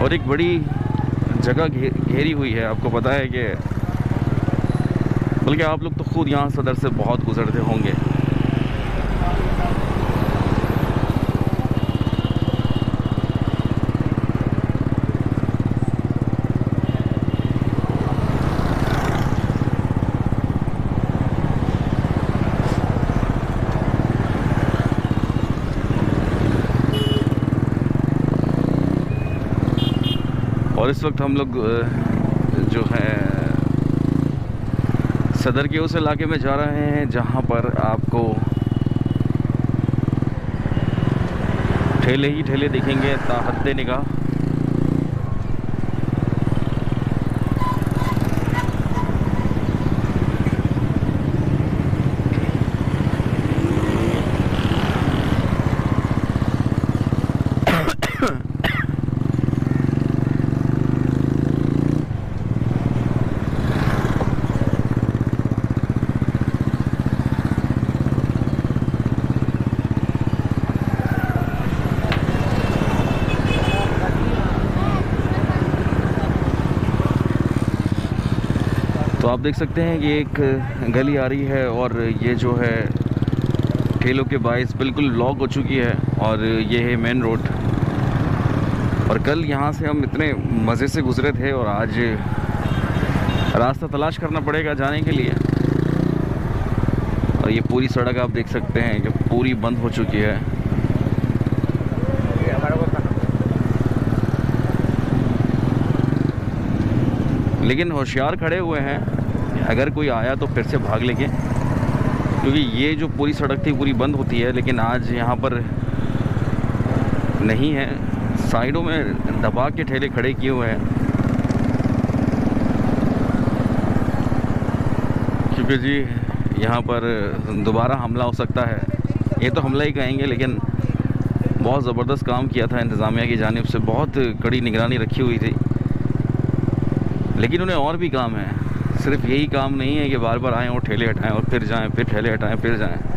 और एक बड़ी जगह घेरी हुई है। आपको पता है कि बल्कि आप लोग तो खुद यहाँ सदर से बहुत गुजरते होंगे। और इस वक्त हम लोग जो है सदर के उस इलाके में जा रहे हैं जहां पर आपको ठेले ही ठेले दिखेंगे ताहद्दे निगाह। तो आप देख सकते हैं ये एक गली आ रही है और ये जो है ठेलों के बाइस बिल्कुल ब्लॉक हो चुकी है और ये है मेन रोड। और कल यहाँ से हम इतने मज़े से गुजरे थे और आज रास्ता तलाश करना पड़ेगा जाने के लिए। और ये पूरी सड़क आप देख सकते हैं कि पूरी बंद हो चुकी है। लेकिन होशियार खड़े हुए हैं, अगर कोई आया तो फिर से भाग लेंगे, क्योंकि ये जो पूरी सड़क थी पूरी बंद होती है। लेकिन आज यहाँ पर नहीं है, साइडों में दबा के ठेले खड़े किए हुए हैं, क्योंकि जी यहाँ पर दोबारा हमला हो सकता है। ये तो हमला ही कहेंगे, लेकिन बहुत ज़बरदस्त काम किया था इंतज़ामिया की जानिब से, बहुत कड़ी निगरानी रखी हुई थी। लेकिन उन्हें और भी काम है, सिर्फ यही काम नहीं है कि बार बार आएँ और ठेले हटाएं और फिर जाएं, फिर ठेले हटाएं, फिर जाएं।